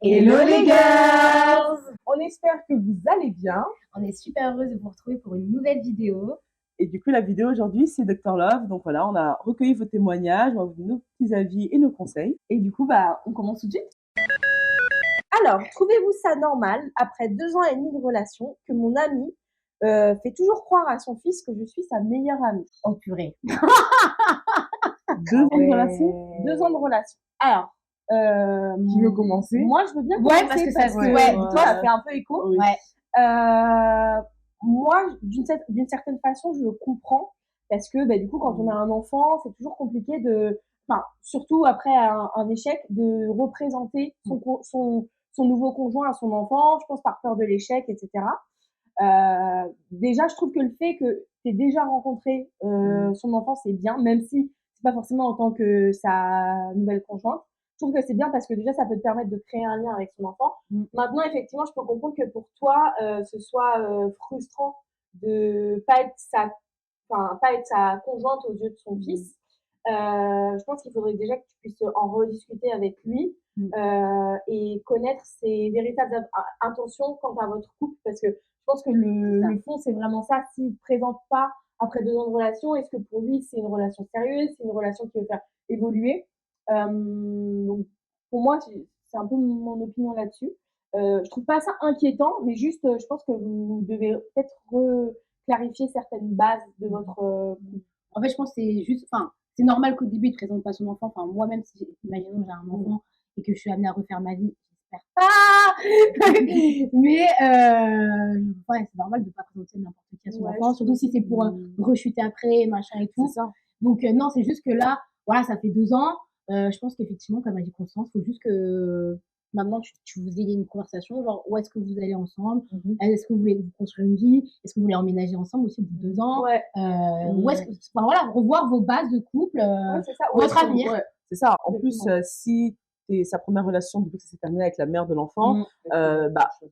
Hello les girls! On espère que vous allez bien. On est super heureuse de vous retrouver pour une nouvelle vidéo. Et du coup, la vidéo aujourd'hui, c'est Dr Love. Donc voilà, on a recueilli vos témoignages, on a vu nos petits avis et nos conseils. Et du coup, on commence tout de suite. Alors, trouvez-vous ça normal, après 2 ans et demi de relation, que mon ami fait toujours croire à son fils que je suis sa meilleure amie? Oh purée. 2 ans de relation? 2 ans de relation. Alors, Qui veut commencer? moi, je veux bien commencer parce que toi, ça fait un peu écho. Oui. Moi, d'une certaine façon, je le comprends parce que du coup, quand on a un enfant, c'est toujours compliqué surtout après un échec, de représenter son nouveau conjoint à son enfant, je pense par peur de l'échec, etc. Déjà, je trouve que le fait que tu aies déjà rencontré son enfant, c'est bien, même si c'est pas forcément en tant que sa nouvelle conjointe. Je trouve que c'est bien parce que déjà, ça peut te permettre de créer un lien avec son enfant. Maintenant, effectivement, je peux comprendre que pour toi, ce soit frustrant de pas être sa conjointe aux yeux de son fils. Je pense qu'il faudrait déjà que tu puisses en rediscuter avec lui et connaître ses véritables intentions quant à votre couple, parce que je pense que le fond, c'est vraiment ça. S'il ne te présente pas après 2 ans de relation, est-ce que pour lui, c'est une relation sérieuse, c'est une relation qui veut faire évoluer? Donc, pour moi, c'est un peu mon opinion là-dessus. Je trouve pas ça inquiétant, mais juste, je pense que vous devez peut-être clarifier certaines bases de votre couple. En fait, je pense que c'est juste, c'est normal qu'au début, il ne présente pas son enfant. Moi-même, si imaginons que j'ai un enfant et que je suis amenée à refaire ma vie, j'espère pas. Mais c'est normal de ne pas présenter n'importe qui à son enfant, surtout si c'est pour rechuter après, machin et tout. C'est ça. Donc non, c'est juste que là, voilà, ça fait 2 ans. Je pense qu'effectivement, comme a dit Constance, il faut juste que maintenant vous ayez une conversation, genre où est-ce que vous allez ensemble, est-ce que vous voulez vous construire une vie, est-ce que vous voulez emménager ensemble aussi au bout de 2 ans, où est-ce que, revoir vos bases de couple, c'est ça. votre avenir. C'est ça. En plus, si c'est sa première relation depuis que ça s'est terminé avec la mère de l'enfant,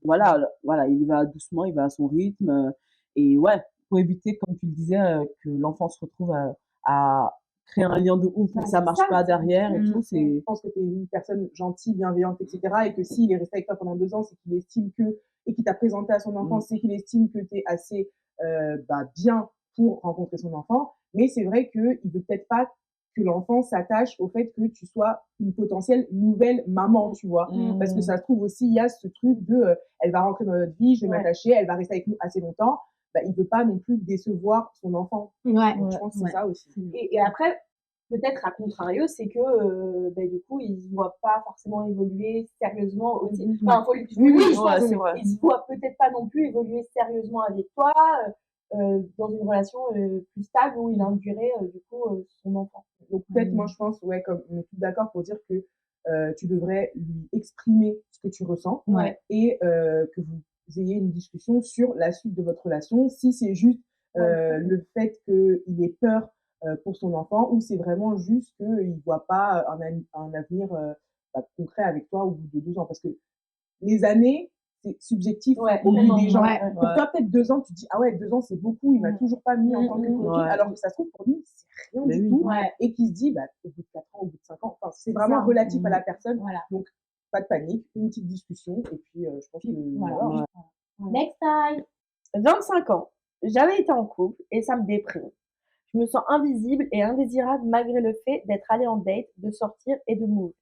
voilà, il va doucement, il va à son rythme, et pour éviter, comme tu le disais, que l'enfant se retrouve à créer un lien de ouf, que ça marche pas derrière et tout. Je pense que tu es une personne gentille, bienveillante, etc. Et que s'il est resté avec toi pendant 2 ans, c'est qu'il estime et qu'il t'a présenté à son enfant, c'est qu'il estime que tu es assez bien pour rencontrer son enfant. Mais c'est vrai qu'il veut peut-être pas que l'enfant s'attache au fait que tu sois une potentielle nouvelle maman, tu vois. Parce que ça se trouve aussi, il y a ce truc de elle va rentrer dans notre vie, je vais m'attacher, elle va rester avec nous assez longtemps. Il veut pas non plus décevoir son enfant. Donc, je pense que c'est ça aussi. Et après, peut-être à contrario, c'est que du coup, il se voit pas forcément évoluer sérieusement aussi. C'est vrai. Il se voit peut-être pas non plus évoluer sérieusement avec toi dans une relation plus stable où il induirait du coup son enfant. Donc peut-être, moi je pense, comme on est tous d'accord pour dire que tu devrais lui exprimer ce que tu ressens et que vous ayez une discussion sur la suite de votre relation. Si c'est juste le fait qu'il ait peur pour son enfant, ou c'est vraiment juste qu'il ne voit pas un avenir concret avec toi au bout de 2 ans. Parce que les années, c'est subjectif au vu des gens. Pour toi, peut-être 2 ans, tu te dis, ah ouais, 2 ans, c'est beaucoup, il m'a toujours pas mis en tant que copine, alors que ça se trouve, pour lui, c'est rien du tout. Et qui se dit, au bout de 4 ans, au bout de 5 ans, c'est vraiment relatif à la personne. Donc, pas de panique, une petite discussion, et puis je pense que... Next time. 25 ans. J'avais été en couple et ça me déprime. Je me sens invisible et indésirable malgré le fait d'être allée en date, de sortir et de m'ouvrir.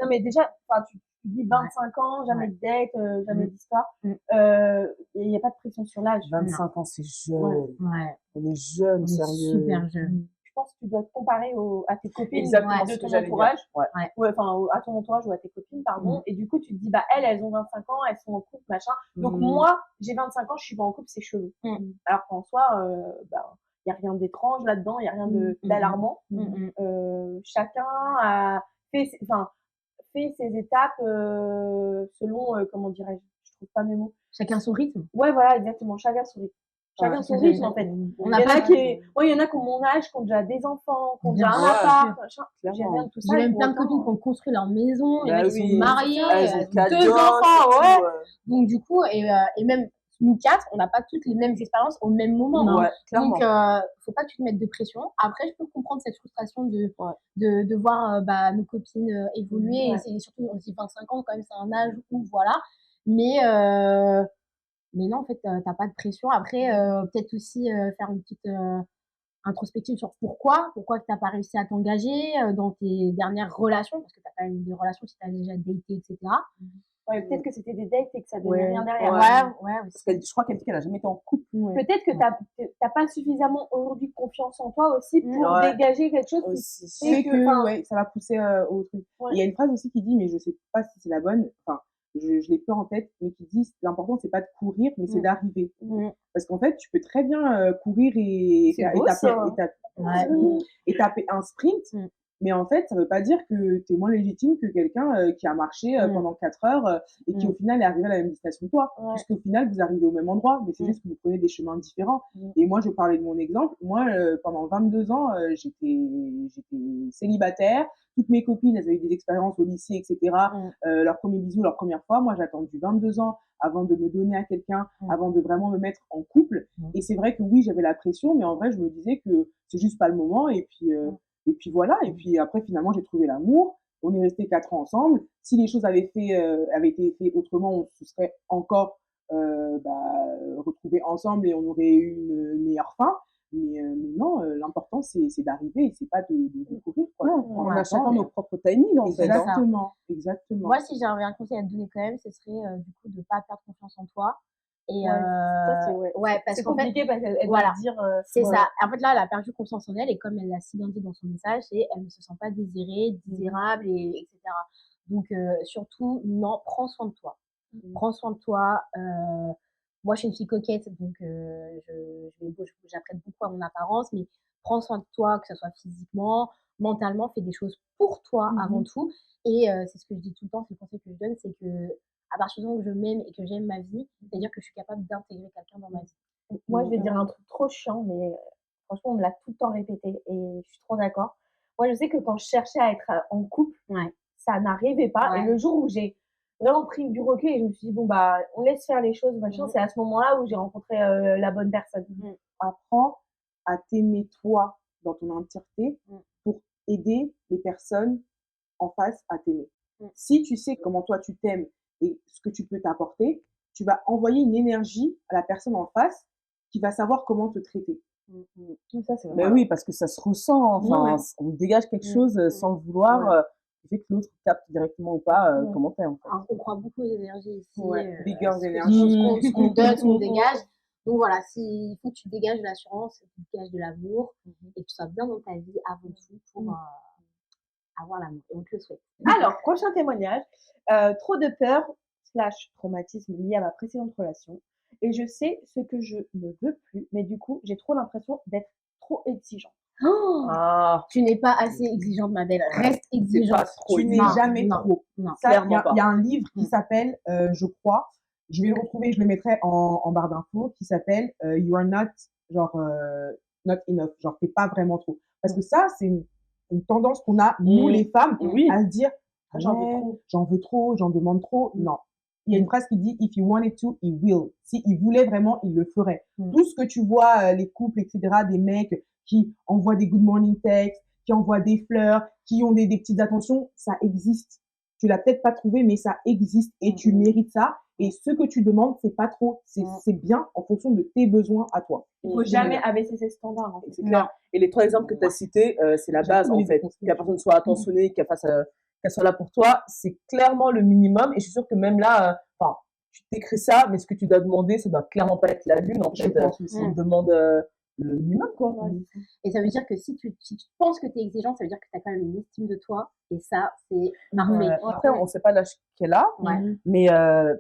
Non mais déjà, tu dis 25 ans, jamais de date, jamais d'histoire. Il n'y a pas de pression sur l'âge. 25 ans, c'est jeune. On est jeune, sérieux. Super jeune. Je pense que tu dois te comparer à tes copines de ton entourage. À ton entourage ou à tes copines, pardon. Et du coup, tu te dis, elles ont 25 ans, elles sont en couple, machin. Donc moi, j'ai 25 ans, je suis pas en couple, c'est chelou. Alors qu'en soi, il n'y a rien d'étrange là-dedans, il n'y a rien d'alarmant. Chacun a fait ses étapes selon, comment dirais-je, je trouve pas mes mots. Chacun son rythme. Ouais, voilà, exactement, chacun son rythme. Chacun son rythme, en fait. Il y en a qui ont mon âge, qui ont déjà des enfants, qui ont déjà un appart, machin. J'ai rien de tout ça. J'ai même plein de copines qui ont construit leur maison, il y en a qui sont mariés, 2 enfants, Donc du coup, et même nous quatre, on n'a pas toutes les mêmes expériences au même moment. Ouais, clairement. Donc, faut pas que tu te mettes de pression. Après, je peux comprendre cette frustration de voir nos copines évoluer. Ouais. Et c'est surtout, on se dit 25 ans, quand même, c'est un âge où, voilà. Mais non, en fait, t'as pas de pression. Après, peut-être aussi faire une petite introspective sur pourquoi t'as pas réussi à t'engager dans tes dernières relations, parce que t'as quand même eu des relations si t'as déjà daté, etc. Ouais, peut-être que c'était des dates et que ça donnait rien derrière. Ouais, Parce que je crois qu'elle dit qu'elle a jamais été en couple. Peut-être que t'as pas suffisamment aujourd'hui confiance en toi aussi pour dégager quelque chose aussi. C'est que ça va pousser au truc. Il y a une phrase aussi qui dit, mais je sais pas si c'est la bonne, enfin, je l'ai plus en tête, mais qui dit l'important c'est pas de courir, mais c'est d'arriver. Parce qu'en fait, tu peux très bien courir et taper un sprint. Mais en fait, ça veut pas dire que tu es moins légitime que quelqu'un qui a marché pendant 4 heures et qui au final est arrivé à la même destination que toi. Puisqu'au final, vous arrivez au même endroit, mais c'est juste que vous prenez des chemins différents. Et moi, je parlais de mon exemple. Moi, pendant 22 ans, j'étais célibataire. Toutes mes copines, elles avaient eu des expériences au lycée, etc. Leur premier bisou, leur première fois. Moi, j'ai attendu 22 ans avant de me donner à quelqu'un, avant de vraiment me mettre en couple. Et c'est vrai que oui, j'avais la pression, mais en vrai, je me disais que c'est juste pas le moment. Et puis voilà. Et puis après, finalement, j'ai trouvé l'amour. On est restés 4 ans ensemble. Si les choses avaient été faites autrement, on se serait encore retrouvés ensemble et on aurait eu une meilleure fin. Mais non, l'important, c'est d'arriver et c'est pas de courir, quoi. On a chacun nos propres timings, en fait. Exactement. Moi, si j'avais un conseil à te donner quand même, ce serait du coup de pas perdre confiance en toi. Et parce qu'en fait, parce qu'elle voilà, dire c'est ça. En fait, là, elle a perdu confiance en elle et comme elle l'a si bien dit dans son message, c'est elle ne se sent pas désirée, désirable, etc. Donc, surtout, non, prends soin de toi. Prends soin de toi. Moi, je suis une fille coquette, donc j'apprête beaucoup à mon apparence, mais prends soin de toi, que ce soit physiquement, mentalement, fais des choses pour toi avant tout. Et c'est ce que je dis tout le temps, c'est le conseil que je donne, c'est que à partir du moment où je m'aime et que j'aime ma vie, c'est-à-dire que je suis capable d'intégrer quelqu'un dans ma vie. Moi, je vais dire un truc trop chiant, mais franchement, on me l'a tout le temps répété et je suis trop d'accord. Moi, je sais que quand je cherchais à être en couple, ça n'arrivait pas. Et le jour où j'ai vraiment pris du recul et je me suis dit, bon, bah, on laisse faire les choses, machin, c'est à ce moment-là où j'ai rencontré la bonne personne. Apprends à t'aimer toi dans ton entièreté pour aider les personnes en face à t'aimer. Si tu sais comment toi tu t'aimes et ce que tu peux t'apporter, tu vas envoyer une énergie à la personne en face qui va savoir comment te traiter. Ça, c'est Mais oui, parce que ça se ressent. Enfin, on dégage quelque chose sans le vouloir. Qui fait que l'autre capte directement ou pas comment t'es. En fait. Alors, on croit beaucoup aux énergies ici. Les girls énergie. Ce qu'on donne, ce qu'on dégage. Donc voilà, il faut que tu dégages de l'assurance, que tu dégages de l'amour et que tu sois bien dans ta vie avant tout pour avoir l'amour. Et on te le souhaite. Alors, prochain témoignage. Trop de peur / traumatisme lié à ma précédente relation. Et je sais ce que je ne veux plus, mais du coup, j'ai trop l'impression d'être trop exigeante. Tu n'es pas assez exigeante, ma belle. Reste exigeante. Tu n'es jamais trop. Non, il y a un livre qui s'appelle, je crois, je vais le retrouver, je le mettrai en barre d'infos, qui s'appelle You are not, not enough. Genre, t'es pas vraiment trop. Parce que ça, c'est une tendance qu'on a, nous, les femmes, à se dire, j'en veux trop, j'en demande trop. Non. Il y a une phrase qui dit, if he wanted to, he will. Si il voulait vraiment, il le ferait. Tout ce que tu vois, les couples, etc., des mecs qui envoient des good morning texts, qui envoient des fleurs, qui ont des petites attentions, ça existe. Tu l'as peut-être pas trouvé, mais ça existe et tu mérites ça. Et ce que tu demandes, c'est pas trop. C'est bien en fonction de tes besoins à toi. Il faut jamais abaisser ses standards. En fait. C'est clair. Et les 3 exemples que tu as cités, c'est la base, en fait. Que la personne soit attentionnée, qu'elle soit là pour toi, c'est clairement le minimum. Et je suis sûre que même là, tu t'écris ça, mais ce que tu dois demander, ça doit clairement pas être la lune. En fait, on demande le minimum, quoi. Et ça veut dire que si tu penses que tu es exigeante, ça veut dire que tu as quand même une estime de toi. Et ça, c'est parfait. Après, on sait pas l'âge qu'elle a, mais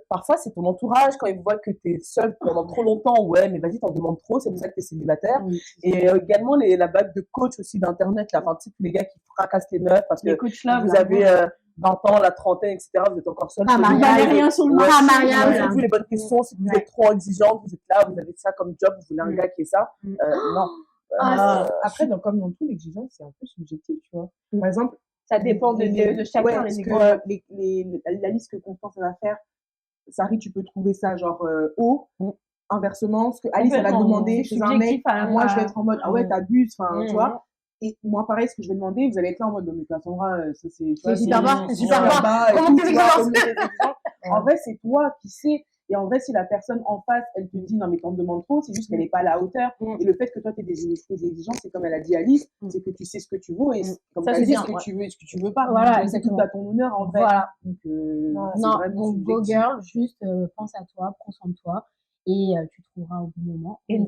parfois, c'est ton entourage, quand ils voient que tu es seule pendant trop longtemps, mais vas-y, t'en demandes trop, c'est pour ça que tu es célibataire. Et également, la vague de coach aussi d'Internet, là, enfin, tu sais, tous les gars qui fracassent les meufs parce que vous avez 20 ans, la trentaine, etc., vous êtes encore seul. Vous n'avez rien sur le marché. Vous les bonnes questions, si vous êtes trop exigeante, vous êtes là, vous avez ça comme job, vous voulez un gars qui est ça. Non. Après, comme dans tout, l'exigence, c'est un peu subjectif, tu vois. Par exemple, ça dépend de chacun. La liste que Constance va faire, Sari, tu peux trouver ça genre haut. Inversement, ce que Alice, elle va Complètement, demander c'est chez un mec, subjectif à la moi, je vais fois. être en mode, ah ouais, t'abuses, enfin, tu Mhm. vois. Et moi, pareil, ce que je vais demander, vous allez être là en mode, non, mais Cassandra, ça, c'est, tu vois, C'est super bas, c'est super bas. et Comment tout, tes tu vois, exigences? augmenter tes exigences. En vrai, c'est toi qui sais. Et en vrai, si la personne en face, elle te dit, non, mais t'en demandes trop, c'est juste qu'elle n'est pas à la hauteur. Et le fait que toi, tu aies des exigences, c'est comme elle a dit Alice, c'est que tu sais ce que tu vaux et comme Ça, tu as c'est dit, bien, ce que ouais. tu veux et ce que tu veux pas. Voilà, Donc, c'est tout exactement. à ton honneur, en vrai. Voilà. Donc, Ouais. c'est Non, vraiment donc go subjectif. girl, juste pense à toi, prends soin de toi et tu trouveras au bon moment. Et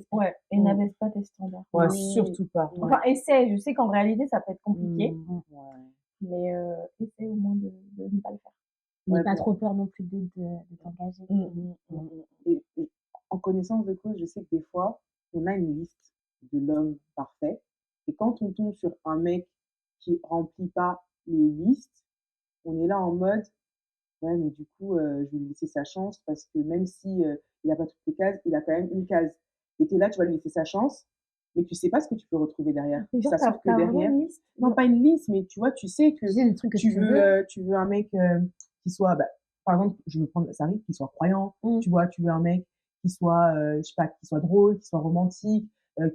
n'abaisse pas tes standards. Ouais, surtout pas. Enfin, essaie. Je sais qu'en réalité, ça peut être compliqué, Ouais. mais essaie au moins de ne pas le faire. N'aie Ouais, pas bon. trop peur non plus de t'engager. Et en connaissance de cause, je sais que des fois, on a une liste de l'homme parfait. Et quand on tombe sur un mec qui remplit pas les listes, on est là en mode, ouais, mais du coup, je vais lui laisser sa chance parce que même si il a pas toutes les cases, il a quand même une case. Et tu es là, tu vas lui laisser sa chance, mais tu sais pas ce que tu peux retrouver derrière. Mais genre, Ça se trouve que t'as vraiment derrière, une liste? non, pas une liste, mais tu vois, tu sais que Tu sais, des trucs que tu veux un mec qui soit, bah, par exemple, je veux prendre Sari, qui soit croyant, tu vois, tu veux un mec qui soit, je sais pas, qui soit drôle, qui soit romantique,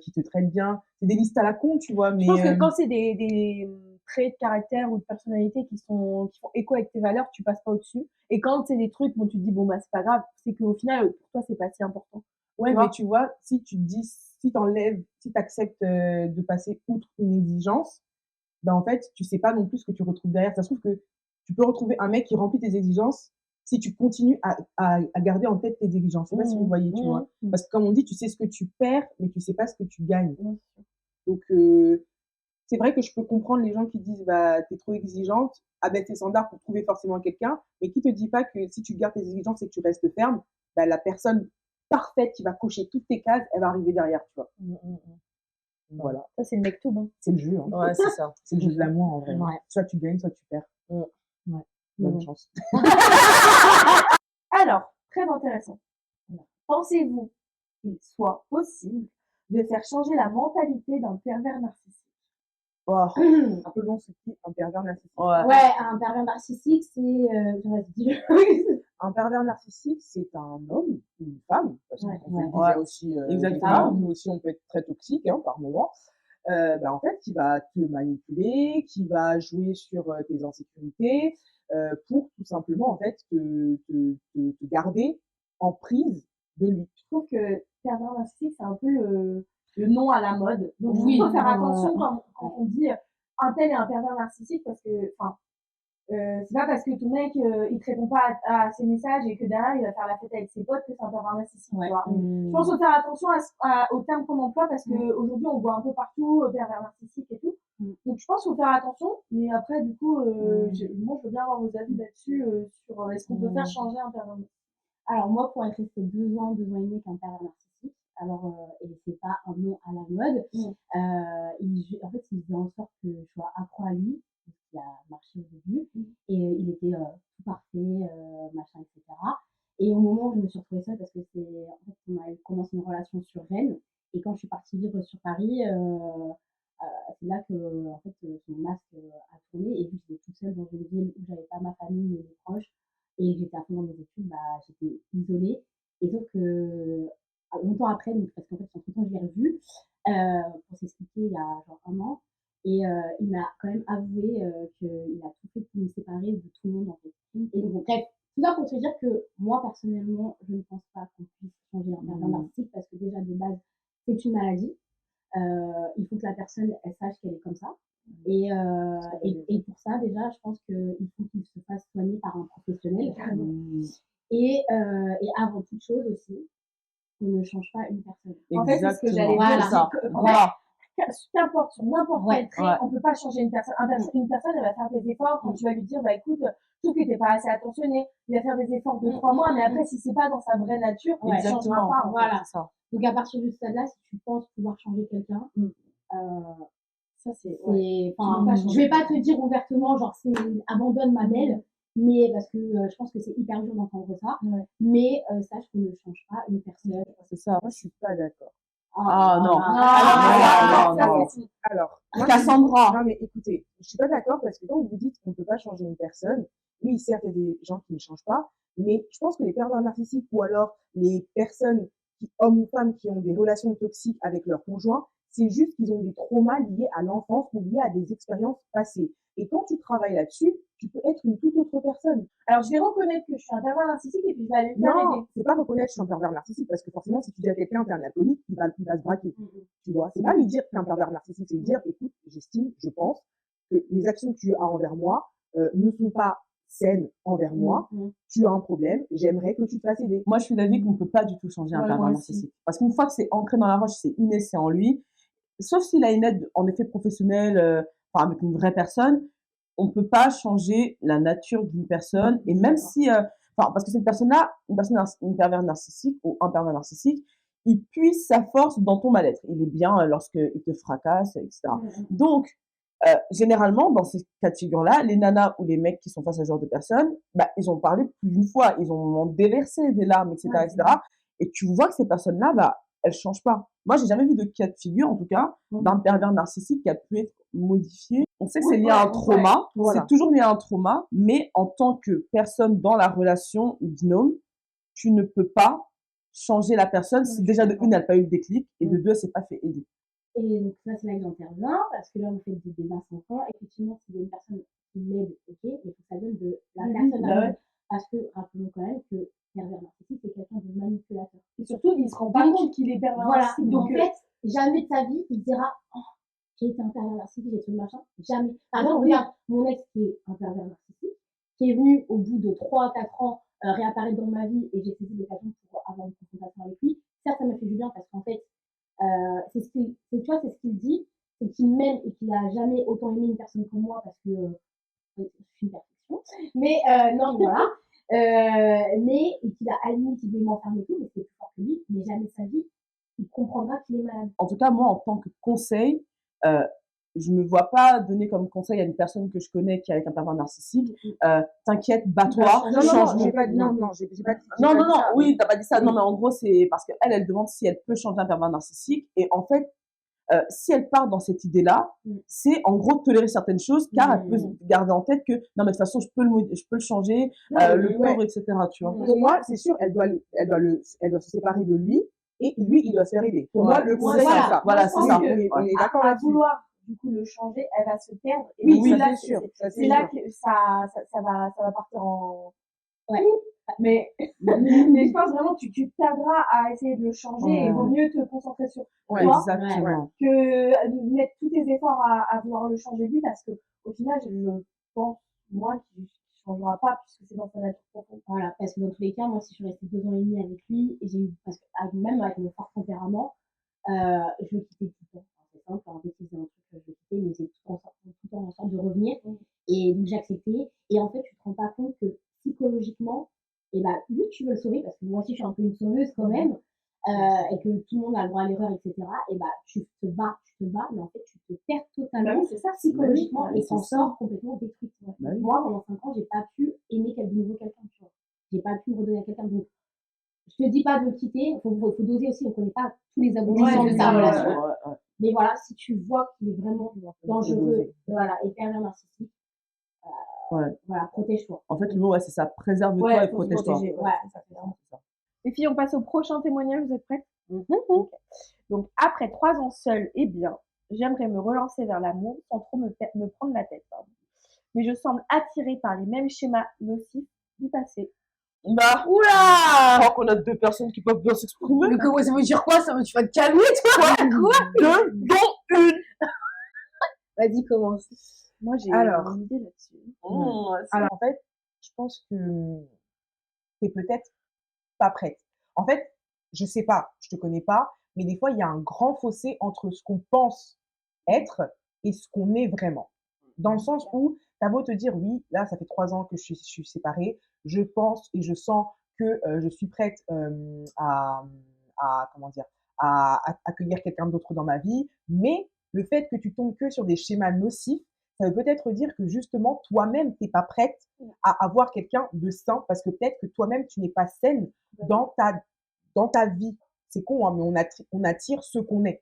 qui te traite bien. C'est des listes à la con, tu vois, mais. Je pense que quand c'est des traits de caractère ou de personnalité qui font écho avec tes valeurs, tu passes pas au-dessus. Et quand c'est des trucs dont tu te dis, bon, bah, c'est pas grave, c'est qu'au final, pour toi, c'est pas si important. Ouais, mais tu vois, si tu te dis, si t'enlèves, si t'acceptes de passer outre une exigence, ben en fait, tu sais pas non plus ce que tu retrouves derrière. Ça se trouve que tu peux retrouver un mec qui remplit tes exigences si tu continues à garder en tête tes exigences. Je sais pas si vous voyez, tu vois. Parce que comme on dit, tu sais ce que tu perds, mais tu sais pas ce que tu gagnes. Donc, c'est vrai que je peux comprendre les gens qui disent, bah, t'es trop exigeante, abaisse tes standards pour trouver forcément quelqu'un, mais qui te dit pas que si tu gardes tes exigences et que tu restes ferme, bah, la personne parfaite qui va cocher toutes tes cases, elle va arriver derrière, tu vois. Voilà. Ça, c'est le mec tout bon. C'est le jeu, hein. Ouais, c'est ça. C'est le jeu de l'amour, en vrai. Ouais. Soit tu gagnes, soit tu perds. Ouais. Bonne chance. Alors, très intéressant. Pensez-vous qu'il soit possible de faire changer la mentalité d'un pervers narcissique? Oh, un peu long, c'est qui un pervers narcissique? Ouais, un pervers narcissique, c'est. Un pervers narcissique, c'est un homme ou une femme, parce qu'on Ouais. disait aussi, Exactement. nous aussi, on peut être très toxique, hein, par moment. Bah, en fait, qui va te manipuler, qui va jouer sur tes insécurités, pour tout simplement, en fait, te garder en prise de lui. Je trouve que pervers narcissique, c'est un peu le nom à la mode. Donc, il faut faire attention quand on dit un tel est un pervers narcissique parce que, enfin, c'est pas parce que ton mec il te répond pas à ses messages et que derrière il va faire la fête avec ses potes que c'est un pervers narcissique. Tu vois. Je pense qu'il faut faire attention aux termes qu'on emploie parce que aujourd'hui on voit un peu partout pervers narcissique et tout. Donc je pense qu'il faut faire attention, mais après du coup moi je veux bien avoir vos avis là-dessus sur est-ce qu'on peut faire changer un pervers narcissique. Alors moi, pour être restée 2 ans et demi avec un pervers narcissique, alors et c'est pas un nom à la mode. En fait, il faisait en sorte que je sois accro à lui, ce qui a marché au début, et il était tout parfait, machin, etc. Et au moment où je me suis retrouvée seule, parce que en fait, on a commencé une relation sur Rennes, et quand je suis partie vivre sur Paris, c'est là que en fait son masque a tourné, et vu que j'étais toute seule dans une ville où j'avais pas ma famille et mes proches, et que j'étais à fond dans mes études, bah, j'étais isolée. Et sauf que longtemps après, donc, parce qu'en fait, entre-temps, je l'ai revu pour s'expliquer il y a genre 1 an. Et il m'a quand même avoué qu'il a tout fait pour me séparer de tout le monde, en fait. Et donc, bref, tout ça pour te dire que moi, personnellement, je ne pense pas qu'on puisse changer un pervers narcissique parce que déjà, de base, c'est une maladie. Il faut que la personne, elle sache qu'elle est comme ça. Et pour ça, déjà, je pense qu'il faut qu'il se fasse soigner par un professionnel. Et avant toute chose aussi, on ne change pas une personne. En fait, c'est ce que j'allais dire. Voilà. Qu'importe, sur n'importe quel trait, on peut pas changer une personne. Une personne, elle va faire des efforts quand tu vas lui dire, bah écoute, je trouve que t'es pas assez attentionné. Il va faire des efforts de 3 mois, mais après, si c'est pas dans sa vraie nature, il changera pas. Voilà. Donc, à partir de ce stade-là, si tu penses pouvoir changer quelqu'un, ça c'est. Je vais pas te dire ouvertement, genre, c'est abandonne ma belle, mais parce que je pense que c'est hyper dur d'entendre ça. Mais sache qu'on ne change pas une personne. C'est ça, moi je suis pas d'accord. Ah non. Ah, Non, non, non. Alors, moi, Cassandra. non, mais écoutez, je suis pas d'accord parce que quand vous dites qu'on peut pas changer une personne, oui, certes, il y a des gens qui ne changent pas, mais je pense que les pervers narcissiques ou alors les personnes hommes ou femmes, qui ont des relations toxiques avec leur conjoint, c'est juste qu'ils ont des traumas liés à l'enfance ou liés à des expériences passées. Et quand tu travailles là-dessus, tu peux être une toute autre personne. Alors, je vais reconnaître que je suis un pervers narcissique et puis je vais aller me faire Non, aider. c'est pas reconnaître que je suis un pervers narcissique parce que forcément, si tu dis à quelqu'un t'es un alcoolique, il va se braquer. Tu vois, c'est pas lui dire que t'es un pervers narcissique, c'est lui dire, écoute, j'estime, je pense que les actions que tu as envers moi ne sont pas saines envers moi. Tu as un problème, j'aimerais que tu te fasses aider. Moi, je suis d'avis qu'on ne peut pas du tout changer un Ouais, pervers moi narcissique. Parce qu'une fois que c'est ancré dans la roche, c'est inné, c'est en lui. Sauf s'il a une aide, en effet, professionnelle, enfin, avec une vraie personne, on ne peut pas changer la nature d'une personne. Et même si, enfin, parce que cette personne-là, une pervers narcissique ou un pervers narcissique, il puise sa force dans ton mal-être. Il est bien lorsqu'il te fracasse, etc. Donc, généralement, dans ces cas de figure-là, les nanas ou les mecs qui sont face à ce genre de personnes, bah, ils ont parlé plus d'une fois, ils ont déversé des larmes, etc., etc. Et tu vois que ces personnes-là, bah, elles changent pas. Moi, j'ai jamais vu de cas de figure, en tout cas, d'un pervers narcissique qui a pu être modifié. On sait que c'est lié à un trauma, Voilà. c'est toujours lié à un trauma, mais en tant que personne dans la relation ou binôme, tu ne peux pas changer la personne si déjà de une, elle n'a pas eu le déclic, et de deux, elle s'est pas fait aider. Et donc, ça, c'est là que j'interviens, parce que là, vous faites des débats sans fin. Effectivement, s'il y a une personne qui l'aide, ok, mais il faut que ça vienne de la personne à elle. Parce que, rappelons quand même que pervers narcissique, c'est quelqu'un de manipulateur. Et surtout, il se rend pas compte qu'il est pervers Voilà. narcissique. Donc, en fait, jamais de sa vie, il dira, oh, j'ai été un pervers narcissique, j'ai été machin. Jamais. Par exemple, regarde, mon ex qui est un pervers narcissique, qui est venu au bout de 3-4 ans réapparaître dans ma vie, et j'ai saisi l'occasion pour avoir une confrontation avec lui. Certes, ça m'a fait du bien parce qu'en fait, c'est ce qu'il, tu vois, c'est ce qu'il dit, c'est qu'il m'aime et qu'il a jamais autant aimé une personne que moi parce que je suis une perfection. Mais non, voilà. Mais et qu'il a admis qu'il voulait m'enfermer et tout, mais c'est plus fort que lui. Mais jamais de sa vie, il comprendra qu'il est malade. En tout cas, moi, en tant que conseil, je me vois pas donner comme conseil à une personne que je connais qui est avec un pervers narcissique. T'inquiète, bats-toi, change. J'ai pas dit, non, j'ai pas dit. Non, oui, t'as pas dit ça. Non, mais en gros, c'est parce qu'elle, elle demande si elle peut changer un pervers narcissique. Et en fait, si elle part dans cette idée-là, c'est en gros de tolérer certaines choses, car elle peut garder en tête que non, mais de toute façon, je peux le changer, le pauvre, etc. Tu vois. Pour moi, c'est sûr, elle doit se séparer de lui, et lui, il doit se faire aider. Pour moi, le conseil, c'est ça. Voilà, c'est ça. On est d'accord à là-dessus. vouloir du coup le changer, elle va se perdre. Et Oui, c'est ça là, c'est sûr. c'est là que ça va partir en. Ouais. Mais je pense vraiment que tu te perdras à essayer de le changer et il vaut mieux te concentrer sur toi Exactement. que mettre tous tes efforts à vouloir le changer lui parce que au final je pense moi qu'il changera pas puisque c'est dans sa nature profonde. Voilà, parce que dans tous les cas, moi si je suis restée 2 ans et demi avec lui, et j'ai eu, parce que même avec mon fort tempérament, je le quittais tout le temps. Enfin, c'est simple, dès qu'il faisait un truc, je le quittais, mais j'ai tout le temps en sorte de revenir. Et donc j'acceptais. Et en fait, tu te rends pas compte que psychologiquement, et bah, vu que tu veux le sauver, parce que moi aussi je suis un peu une sauveuse quand même, et que tout le monde a le droit à l'erreur, etc., et bah tu te bats, mais en fait tu te perds totalement psychologiquement et t'en sors complètement détruite. Moi, pendant 5 ans, j'ai pas pu aimer de nouveau quelqu'un, tu vois. J'ai pas pu me redonner à quelqu'un. Donc, je te dis pas de le quitter, faut doser aussi, on connaît pas tous les aboutissants de sa relation. Mais voilà, si tu vois qu'il est vraiment dangereux, voilà, et pervers narcissique, voilà, protège-toi. En fait, le mot, c'est ça. Préserve-toi et protège-toi. Les filles, on passe au prochain témoignage. Vous êtes prêtes? Okay. Donc, après 3 ans seule et bien, j'aimerais me relancer vers l'amour sans trop me prendre la tête. Pardon. Mais je semble attirée par les mêmes schémas nocifs du passé. Bah, oula! Je crois qu'on a 2 personnes qui peuvent bien s'exprimer. Mais comment ça veut dire quoi? Ça veut, tu vas te calmer, toi? Quoi? 2, dont une! Vas-y, commence. Moi, j'ai une idée là-dessus. Alors, en fait, je pense que t'es peut-être pas prête. En fait, je sais pas, je te connais pas, mais des fois, il y a un grand fossé entre ce qu'on pense être et ce qu'on est vraiment. Dans le sens où, t'as beau te dire, oui, là, ça fait 3 ans que je suis séparée, je pense et je sens que je suis prête comment dire, à accueillir quelqu'un d'autre dans ma vie, mais le fait que tu tombes que sur des schémas nocifs, ça veut peut-être dire que justement, toi-même, t'es pas prête à avoir quelqu'un de sain parce que peut-être que toi-même, tu n'es pas saine dans ta vie c'est con, hein, mais on attire ce qu'on est.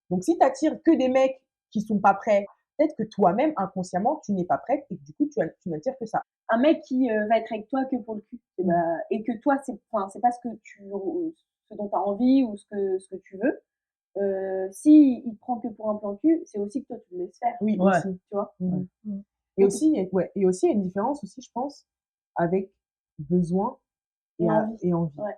Donc, si tu attires que des mecs qui sont pas prêts, peut-être que toi-même, inconsciemment, tu n'es pas prête et que du coup, tu n'attires que ça. Un mec qui va être avec toi que pour le cul, et que toi, c'est pas ce dont tu as envie ou ce que tu veux. Si il te prend que pour un plan cul, c'est aussi que toi, tu le laisses faire. Oui, Ouais. aussi. Tu vois. Et aussi, il y a une différence aussi, je pense, avec besoin et envie. Ouais.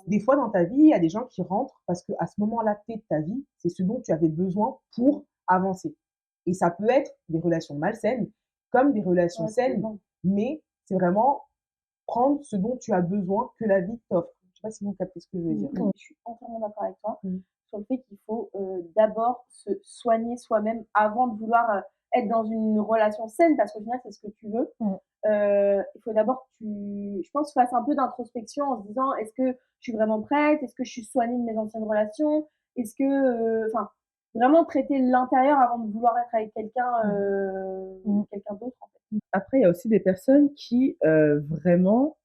Des fois, dans ta vie, il y a des gens qui rentrent parce qu'à ce moment-là T de ta vie, c'est ce dont tu avais besoin pour avancer. Et ça peut être des relations malsaines comme des relations saines, mais c'est vraiment prendre ce dont tu as besoin que la vie t'offre. Je sais pas si vous captez ce que je veux dire. Je suis entièrement d'accord avec toi sur le fait qu'il faut d'abord se soigner soi-même avant de vouloir être dans une relation saine, parce qu'au final, c'est ce que tu veux. Il faut d'abord que je pense, fasses un peu d'introspection en se disant, est-ce que je suis vraiment prête? Est-ce que je suis soignée de mes anciennes relations? Est-ce que, vraiment traiter l'intérieur avant de vouloir être avec quelqu'un d'autre, en fait. Après, il y a aussi des personnes qui vraiment,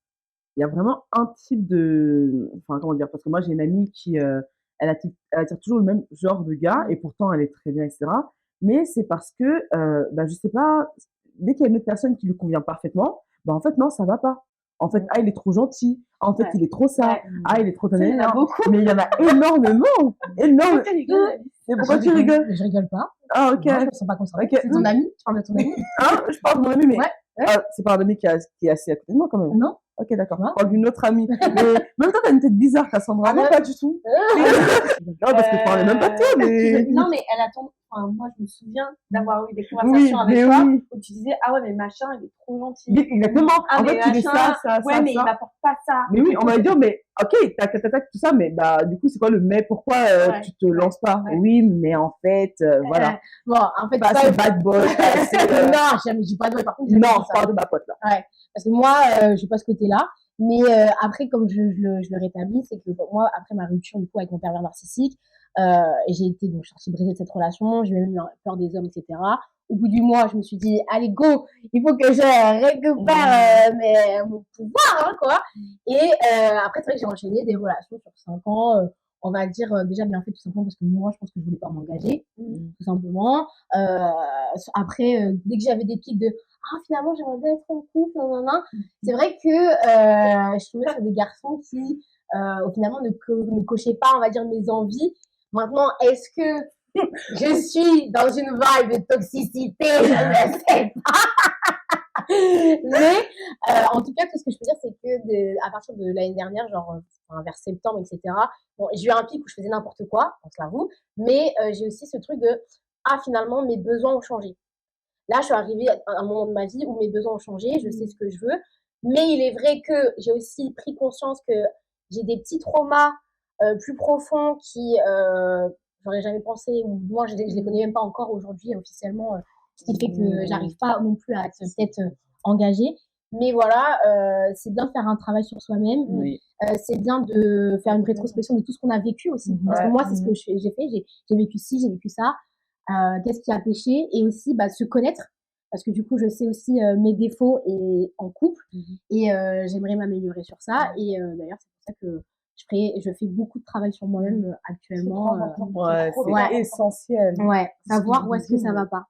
il y a vraiment un type de, enfin comment dire, parce que moi j'ai une amie qui, elle attire toujours le même genre de gars et pourtant elle est très bien, etc. Mais c'est parce que, je sais pas, dès qu'il y a une autre personne qui lui convient parfaitement, en fait non, ça va pas. En fait, il est trop gentil. En fait, il est trop ça. Il est trop Il y en a beaucoup. Mais il y en a énormément, énormément. Mais pourquoi tu rigoles? Je rigole pas. Ah, ok. Non, je me sens pas concernée. Ok. C'est ton ami? Tu parles de ton ami? Je parle de mon ami, mais Ouais. c'est pas un ami qui est assis à côté de moi quand même. Non. Ok, d'accord. Je parle d'une autre amie. Mais même toi, t'as une tête bizarre, Cassandra. Non, pas du tout. Non, parce que je parlais même pas de toi, mais. Non, mais elle attend. Enfin, moi, je me souviens d'avoir eu des conversations avec toi où tu disais, ah ouais, mais machin, il est trop gentil. Oui, exactement. Ah, en fait, tu dis ça, ouais, mais il m'apporte pas ça. Mais oui, on va dire, mais ok, tac, tout ça, mais du coup, c'est quoi le mais? Pourquoi tu te lances pas? Oui, mais en fait, voilà. Bon, en fait, c'est bad boy. Non, je dis pas de boy. Par contre, non, je parle de ma pote là. Ouais. Parce que moi, j'ai pas ce côté-là. Mais après, comme je le rétablis, c'est que moi, après ma rupture du coup avec mon pervers narcissique, j'ai été donc sortie brisée de cette relation, j'ai même eu peur des hommes, etc. Au bout du mois, je me suis dit, allez go, il faut que je récupère mon pouvoir, hein, quoi. Et après, c'est vrai que j'ai enchaîné des relations sur 5 ans, on va dire déjà bien fait tout simplement parce que moi, je pense que je voulais pas m'engager, tout simplement. Après, dès que j'avais des pics de finalement j'aimerais bien être en couple, c'est vrai que je tombais sur des garçons qui finalement ne cochaient pas, on va dire, mes envies. Maintenant, est-ce que je suis dans une vibe de toxicité? Je ne sais pas. Mais en tout cas, tout ce que je peux dire, c'est que à partir de l'année dernière, genre vers septembre, etc., bon, j'ai eu un pic où je faisais n'importe quoi, on se l'avoue, mais j'ai aussi ce truc de finalement mes besoins ont changé. Là, je suis arrivée à un moment de ma vie où mes besoins ont changé, je sais ce que je veux, mais il est vrai que j'ai aussi pris conscience que j'ai des petits traumas plus profonds qui j'aurais jamais pensé, ou moi je les connais même pas encore aujourd'hui officiellement, ce qui fait que j'arrive pas non plus à être peut-être engagée. Mais voilà, c'est bien de faire un travail sur soi-même, c'est bien de faire une rétrospection de tout ce qu'on a vécu aussi. Parce que moi, c'est ce que j'ai fait, j'ai vécu ci, j'ai vécu ça. Qu'est-ce qui a péché, et aussi se connaître, parce que du coup je sais aussi mes défauts et en couple, et j'aimerais m'améliorer sur ça, et d'ailleurs c'est pour ça que je fais beaucoup de travail sur moi-même actuellement. C'est essentiel. Savoir où est-ce que ça va pas.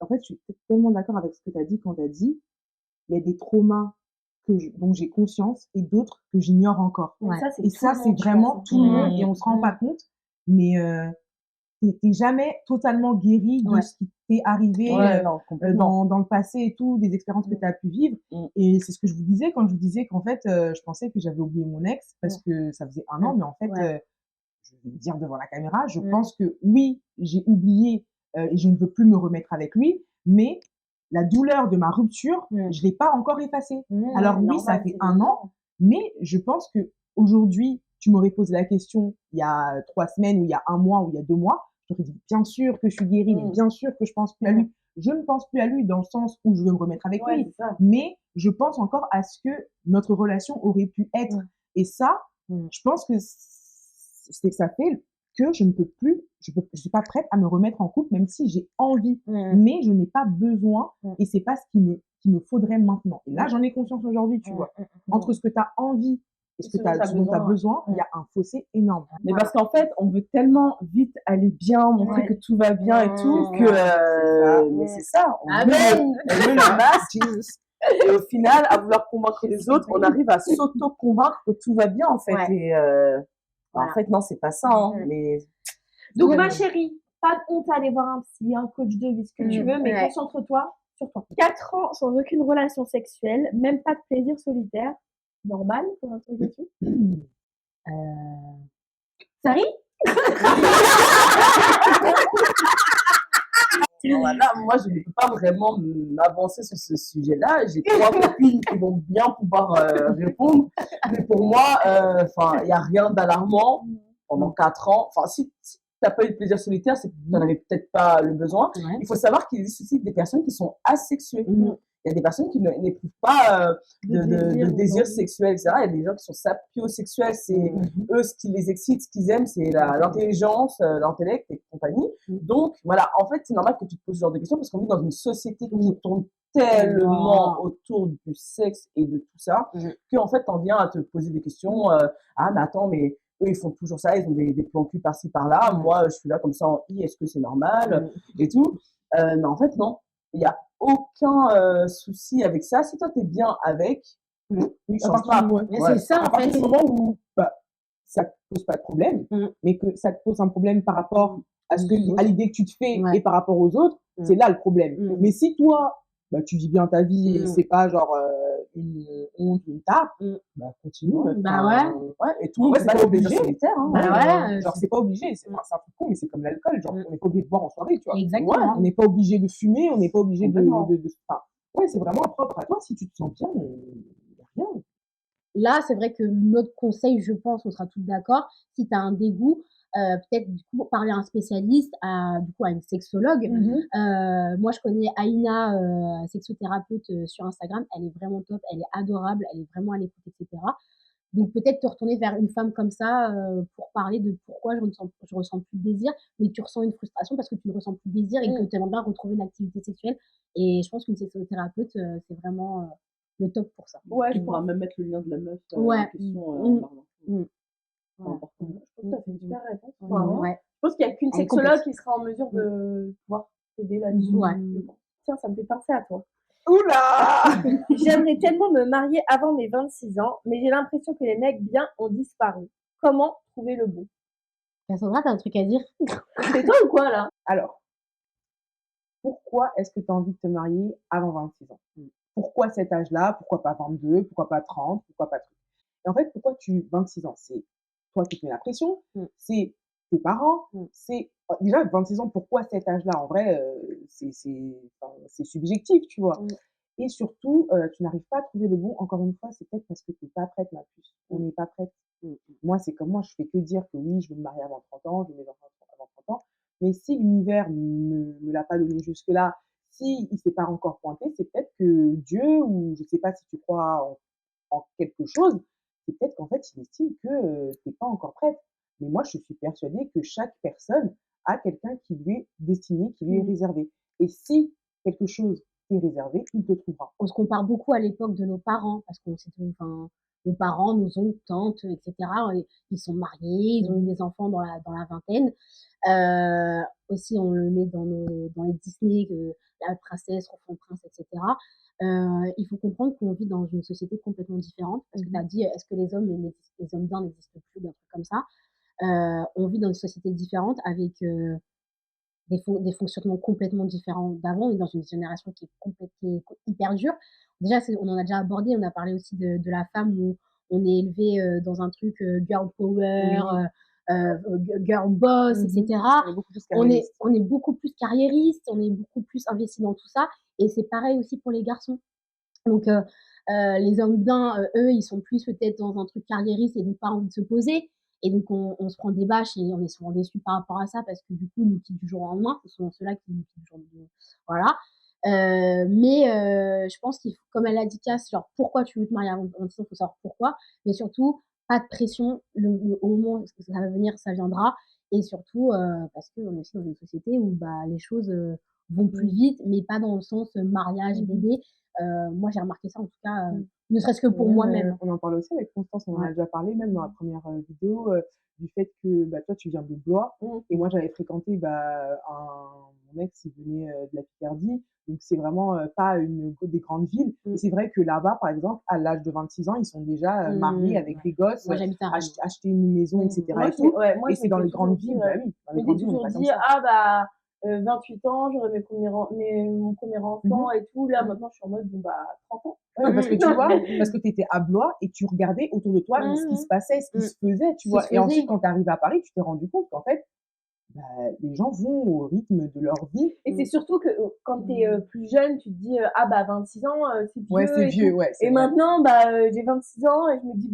En fait, je suis tellement d'accord avec ce que tu as dit quand tu as dit il y a des traumas dont j'ai conscience et d'autres que j'ignore encore. Et ça, c'est vraiment tout le monde, et on se rend pas compte, mais t'es jamais totalement guéri de ce qui t'est arrivé dans le passé et tout, des expériences que tu as pu vivre. Et c'est ce que je vous disais quand je vous disais qu'en fait, je pensais que j'avais oublié mon ex parce que ça faisait 1 an, mais en fait, je vais le dire devant la caméra, je pense que oui, j'ai oublié et je ne veux plus me remettre avec lui, mais la douleur de ma rupture, je l'ai pas encore effacée. Alors oui, ça fait 1 an, mais je pense que aujourd'hui, tu m'aurais posé la question il y a 3 semaines, ou il y a 1 mois, ou il y a 2 mois, je t'aurais dit bien sûr que je suis guérie, mais bien sûr que je pense plus à lui. Je ne pense plus à lui dans le sens où je veux me remettre avec lui, mais je pense encore à ce que notre relation aurait pu être. Et ça, je pense que ça fait que je ne peux plus, je suis pas prête à me remettre en couple, même si j'ai envie, mais je n'ai pas besoin, et c'est pas ce qu'il me faudrait maintenant. Et là, j'en ai conscience aujourd'hui, tu vois. Entre ce que tu as envie et ce dont t'as dont tu as besoin. besoin, il y a un fossé énorme. Mais parce qu'en fait, on veut tellement vite aller bien, montrer Ouais. que tout va bien et tout, C'est que, ça. mais c'est ça, on Ah met ben, le masque, et au final, à vouloir convaincre les autres, on arrive à s'auto-convaincre que tout va bien, en fait. Ouais. Et, Voilà. en fait, non, c'est pas ça, hein, Mhm. mais Donc, Ouais. ma chérie, pas de honte à aller voir un psy, un coach de vie, ce que tu veux, mais Ouais. concentre-toi sur toi. 4 ans sans aucune relation sexuelle, même pas de plaisir solitaire. Normal pour un truc dessus. Sari? voilà, moi, je ne peux pas vraiment m'avancer sur ce sujet-là. J'ai 3 copines qui vont bien pouvoir répondre. Mais pour moi, enfin, il n'y a rien d'alarmant pendant 4 ans. Enfin, si tu n'as pas eu de plaisir solitaire, c'est que tu n'en avais peut-être pas le besoin. Ouais. Il faut savoir qu'il existe aussi des personnes qui sont asexuées. Mhm. Il y a des personnes qui n'éprouvent pas de désir d'envie. sexuel, etc. Il y a des gens qui sont sapiosexuels. C'est eux, ce qui les excite, ce qu'ils aiment, c'est l'intelligence, l'intellect et compagnie. Donc, voilà, en fait, c'est normal que tu te poses ce genre de questions parce qu'on vit dans une société qui tourne tellement autour du sexe et de tout ça que, en fait, t'en viens à te poser des questions. Ah, mais attends, mais eux, ils font toujours ça, ils ont des plans cul par-ci, par-là. Moi, je suis là comme ça en i, est-ce que c'est normal et tout. Mais en fait, non. Il n'y a aucun souci avec ça. Si toi, t'es bien avec, Oui, change pas. Mais Ouais. c'est ça, à en partir fait. du moment où ça te pose pas de problème, mais que ça te pose un problème par rapport à à l'idée que tu te fais Ouais. et par rapport aux autres, c'est là le problème. Mais si toi, tu vis bien ta vie et c'est pas genre une honte, une tare, continue. Bah ouais. Et tout le monde c'est peut pas pas le plaisir obligé. solitaire. Hein. Bah ouais, Genre c'est pas obligé, c'est un peu con, mais c'est comme l'alcool, genre on n'est pas obligé de boire en soirée, tu vois. Exactement. On n'est pas obligé de fumer, on n'est pas obligé Complètement. enfin, c'est vraiment propre à toi. Si tu te sens bien, il y a rien. Là, c'est vrai que notre conseil, je pense, on sera toutes d'accord, si tu as un dégoût, peut-être du coup parler à un spécialiste, à une sexologue. Moi, je connais Aïna, sexothérapeute sur Instagram. Elle est vraiment top, elle est adorable, elle est vraiment à l'écoute, etc. Donc peut-être te retourner vers une femme comme ça pour parler de pourquoi je ressens plus de désir, mais tu ressens une frustration parce que tu ne ressens plus de désir et que tu aimerais bien retrouver une activité sexuelle. Et je pense qu'une sexothérapeute, c'est vraiment le top pour ça. Ouais, je pourrais même mettre le lien de la meuf Ouais. en question en parlant. C'est Ouais. important. Je pense que ça fait une super réponse. Ouais. Je pense qu'il n'y a qu'une Elle est sexologue complète. qui sera en mesure de pouvoir t'aider là-dessus. Ouais. Tiens, ça me fait penser à toi. Oula! J'aimerais tellement me marier avant mes 26 ans, mais j'ai l'impression que les mecs bien ont disparu. Comment trouver le bon? Cassandra, t'as un truc à dire? C'est toi ou quoi, là? Alors, pourquoi est-ce que tu as envie de te marier avant 26 ans? Pourquoi cet âge-là? Pourquoi pas 22? Pourquoi pas 30? Pourquoi pas truc? Et en fait, pourquoi 26 ans? C'est toi qui te mets la pression, c'est tes parents, c'est déjà 26 ans, pourquoi cet âge-là? En vrai, c'est subjectif, tu vois? Et surtout, tu n'arrives pas à trouver le bon. Encore une fois, c'est peut-être parce que tu n'es pas prête, ma puce. On n'est pas prête. Moi, c'est comme moi, je fais que dire que oui, je veux me marier avant 30 ans, je veux mes enfants avant 30 ans. Mais si l'univers me l'a pas donné jusque-là, si il s'est pas encore pointé, c'est peut-être que Dieu, ou je sais pas si tu crois en quelque chose, c'est peut-être qu'en fait, il estime que tu n'es pas encore prête. Mais moi, je suis persuadée que chaque personne a quelqu'un qui lui est destiné, qui lui est réservé. Et si quelque chose t'est réservé, il te trouvera. On se compare beaucoup à l'époque de nos parents, parce qu'on s'est, enfin, nos parents, nos oncles, tantes, etc. Ils sont mariés, ils ont eu des enfants dans la vingtaine. Aussi, on le met dans les Disney, la princesse refait le prince, etc. Il faut comprendre qu'on vit dans une société complètement différente, parce que tu as dit, est-ce que les hommes bien n'existent plus, ou un truc comme ça. On vit dans une société différente avec des fonctionnements complètement différents d'avant. On est dans une génération qui est hyper dure. Déjà, on en a déjà abordé, on a parlé aussi de la femme où on est élevé dans un truc girl power, girl boss, etc. On est beaucoup plus carriériste, on est beaucoup plus investi dans tout ça. Et c'est pareil aussi pour les garçons. Donc, les hommes bien, eux, ils sont plus peut-être dans un truc carriériste et n'ont pas envie de se poser. Et donc, on se prend des bâches et on est souvent déçus par rapport à ça parce que du coup, ils nous quittent du jour au lendemain. Ce sont ceux-là qui nous quittent du jour au lendemain. Voilà. Mais je pense qu'il faut, comme elle a dit, Cass, genre, pourquoi tu veux te marier avant 26 ans, il faut savoir pourquoi. Mais surtout, pas de pression. Au moment où ça va venir, ça viendra. Et surtout, parce qu'on est aussi dans une société où les choses vont plus vite, mais pas dans le sens mariage, bébé. Moi, j'ai remarqué ça, en tout cas, ne serait-ce que pour moi-même. On en parlait aussi avec Constance, on en a Ouais. déjà parlé, même dans la première vidéo, du fait que toi, tu viens de Blois, et moi, j'avais fréquenté mon ex, il venait de la Picardie, donc c'est vraiment pas des grandes villes. Et c'est vrai que là-bas, par exemple, à l'âge de 26 ans, ils sont déjà mariés avec des gosses, Moi, j'habite à Rennes. acheter une maison, etc. Moi, et tout. moi, Et c'est dans les grandes villes, bah oui, dans les je grandes m'étais villes, on est toujours pas comme dit, ça. 28 ans, j'aurai mon premier enfant et tout. Là, maintenant, je suis en mode, 30 ans. Ouais, parce que tu vois, parce que tu étais à Blois et tu regardais autour de toi ce qui se passait, ce qui se faisait, tu vois. Et ensuite, quand tu arrives à Paris, tu t'es rendu compte qu'en fait, les gens vont au rythme de leur vie. Et c'est surtout que quand tu es plus jeune, tu te dis, 26 ans, c'est vieux. Ouais, c'est vieux, tout. ouais. Et maintenant, j'ai 26 ans et je me dis,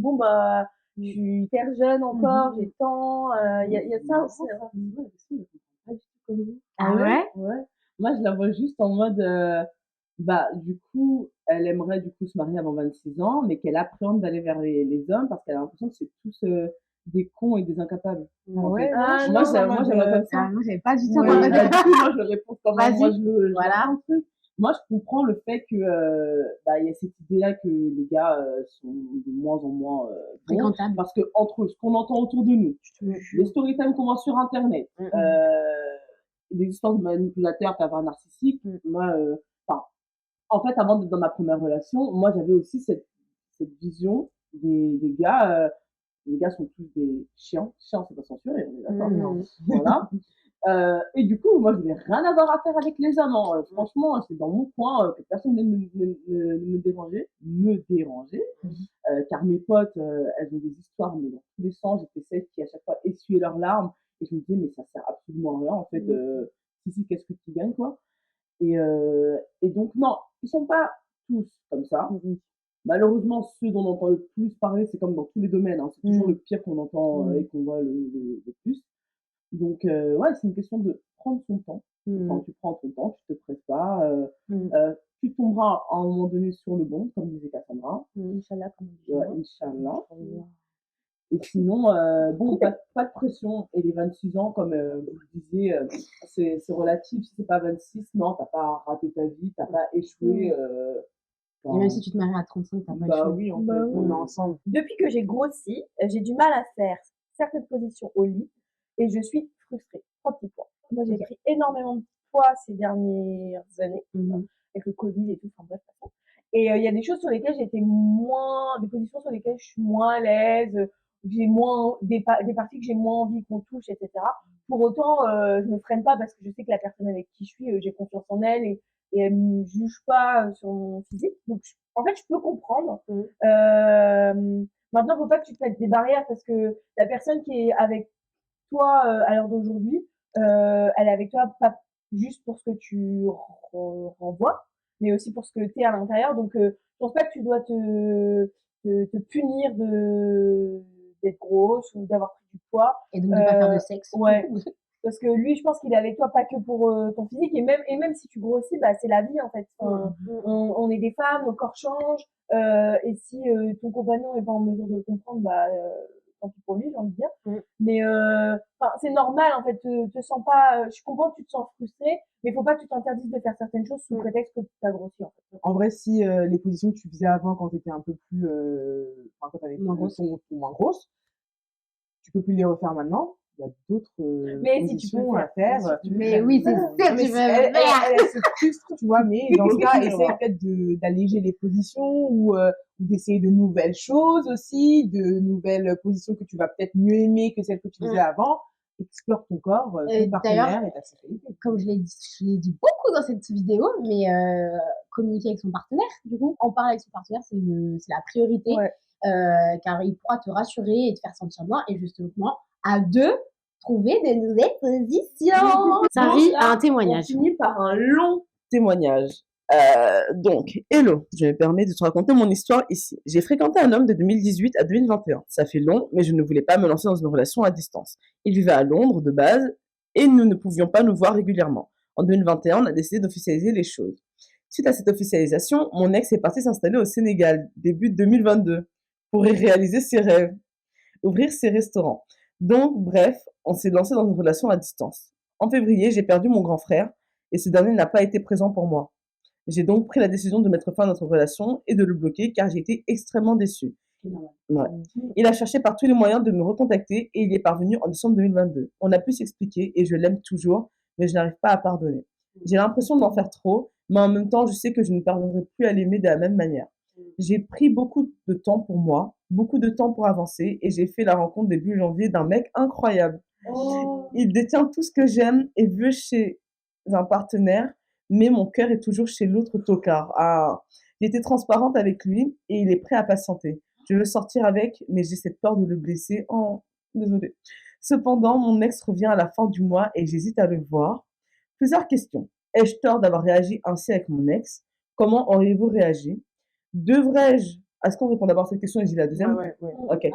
je suis hyper jeune encore, j'ai le temps. Il y a ça aussi. Ah ouais? Ouais. Moi, je la vois juste en mode, du coup, elle aimerait du coup se marier avant 26 ans, mais qu'elle appréhende d'aller vers les hommes parce qu'elle a l'impression que c'est tous des cons et des incapables. Ouais, Moi, j'aimerais comme ça. Moi, j'avais pas du tout. Du coup, moi, je le réponds quand même. Moi, Voilà. Moi, je comprends le fait que, il y a cette idée-là que les gars sont de moins en moins Fréquentables. parce que entre ce qu'on entend autour de nous, les story time qu'on voit sur Internet, les histoires de manipulateurs, pervers narcissiques, moi, en fait, avant d'être dans ma première relation, moi, j'avais aussi cette vision des gars. Les gars sont tous des chiants. Chiants, c'est pas censuré, on est d'accord. Non. Voilà. Et du coup, moi, je n'ai rien à voir à faire avec les hommes. Franchement, c'est dans mon coin que personne ne me dérangeait. Car mes potes, elles ont des histoires, mais dans tous les sens. J'étais celle qui, à chaque fois, essuyait leurs larmes. Et je me disais, mais ça sert absolument à rien, en fait. Si, qu'est-ce que tu gagnes, quoi. Et donc, non, ils sont pas tous comme ça. Malheureusement, ceux dont on entend le plus parler, c'est comme dans tous les domaines. C'est toujours le pire qu'on entend et qu'on voit le plus. Donc, c'est une question de prendre son temps. Quand tu prends ton temps, tu te presses pas. Tu tomberas à un moment donné sur le bon, comme disait Cassandra. Inch'Allah, comme on dit. Inch'Allah. Et sinon, pas de pression. Et les 26 ans, comme vous le disiez, c'est relatif. Si c'est pas 26, non, t'as pas raté ta vie, t'as pas échoué. Et même si tu te maries à 35, t'as pas échoué. Oui, en fait, on est ensemble. Depuis que j'ai grossi, j'ai du mal à faire certaines positions au lit et je suis frustrée. 3 petits points. Moi, j'ai pris énormément de poids ces dernières années, avec le Covid et tout, enfin bref. Et il y a des choses sur lesquelles des positions sur lesquelles je suis moins à l'aise, j'ai moins, des parties que j'ai moins envie qu'on touche, etc. Pour autant, je me freine pas parce que je sais que la personne avec qui je suis, j'ai confiance en elle et elle me juge pas sur mon physique. Donc, en fait, je peux comprendre. Maintenant, faut pas que tu te mettes des barrières parce que la personne qui est avec toi à l'heure d'aujourd'hui, elle est avec toi pas juste pour ce que tu renvoies, mais aussi pour ce que tu es à l'intérieur. Donc, je pense pas que tu dois te punir d'être grosse ou d'avoir pris du poids. Et donc de pas faire de sexe. Ouais. Parce que lui, je pense qu'il est avec toi pas que pour ton physique et même si tu grossis, c'est la vie en fait. On est des femmes, nos corps changent. Et si ton compagnon est pas en mesure de le comprendre, tant pis pour lui, j'ai envie de dire. Mais c'est normal en fait. Te sens pas. Je comprends que tu te sens frustré, mais faut pas que tu t'interdises de faire certaines choses sous prétexte que tu as grossi en fait. En vrai, si les positions que tu faisais avant, quand tu étais un peu plus, quand tu avais moins grosse, tu peux plus les refaire maintenant. Il y a d'autres positions à faire. Mais oui, c'est ça que tu veux faire. Elle se frustre, tu vois, mais dans ce cas, essaye peut-être d'alléger les positions ou d'essayer de nouvelles choses aussi, de nouvelles positions que tu vas peut-être mieux aimer que celles que tu faisais avant. Explore ton corps, ton partenaire et ta sexualité. Comme je l'ai dit beaucoup dans cette vidéo, mais communiquer avec son partenaire, du coup, en parler avec son partenaire, c'est la priorité, car il pourra te rassurer et te faire sentir bien, et justement, à deux, trouver de nouvelles positions. Ça arrive à un témoignage. On finit par un long témoignage. Donc, hello, je me permets de te raconter mon histoire ici. J'ai fréquenté un homme de 2018 à 2021. Ça fait long, mais je ne voulais pas me lancer dans une relation à distance. Il vivait à Londres de base et nous ne pouvions pas nous voir régulièrement. En 2021, on a décidé d'officialiser les choses. Suite à cette officialisation, mon ex est parti s'installer au Sénégal, début 2022, pour y réaliser ses rêves, ouvrir ses restaurants. Donc, bref, on s'est lancé dans une relation à distance. En février, j'ai perdu mon grand frère et ce dernier n'a pas été présent pour moi. J'ai donc pris la décision de mettre fin à notre relation et de le bloquer car j'ai été extrêmement déçue. Ouais. Il a cherché par tous les moyens de me recontacter et il y est parvenu en décembre 2022. On a pu s'expliquer et je l'aime toujours, mais je n'arrive pas à pardonner. J'ai l'impression d'en faire trop, mais en même temps, je sais que je ne parviendrai plus à l'aimer de la même manière. J'ai pris beaucoup de temps pour moi, beaucoup de temps pour avancer et j'ai fait la rencontre début janvier d'un mec incroyable. Il détient tout ce que j'aime et veut chez un partenaire, mais mon cœur est toujours chez l'autre tocard. Ah, j'ai été transparente avec lui et il est prêt à patienter. Je veux sortir avec, mais j'ai cette peur de le blesser. Oh, désolée. Cependant, mon ex revient à la fin du mois et j'hésite à le voir. Plusieurs questions. Ai-je tort d'avoir réagi ainsi avec mon ex? Comment auriez-vous réagi? Devrais-je... Est-ce qu'on répond d'abord à cette question et j'ai la deuxième? Ouais. Ok.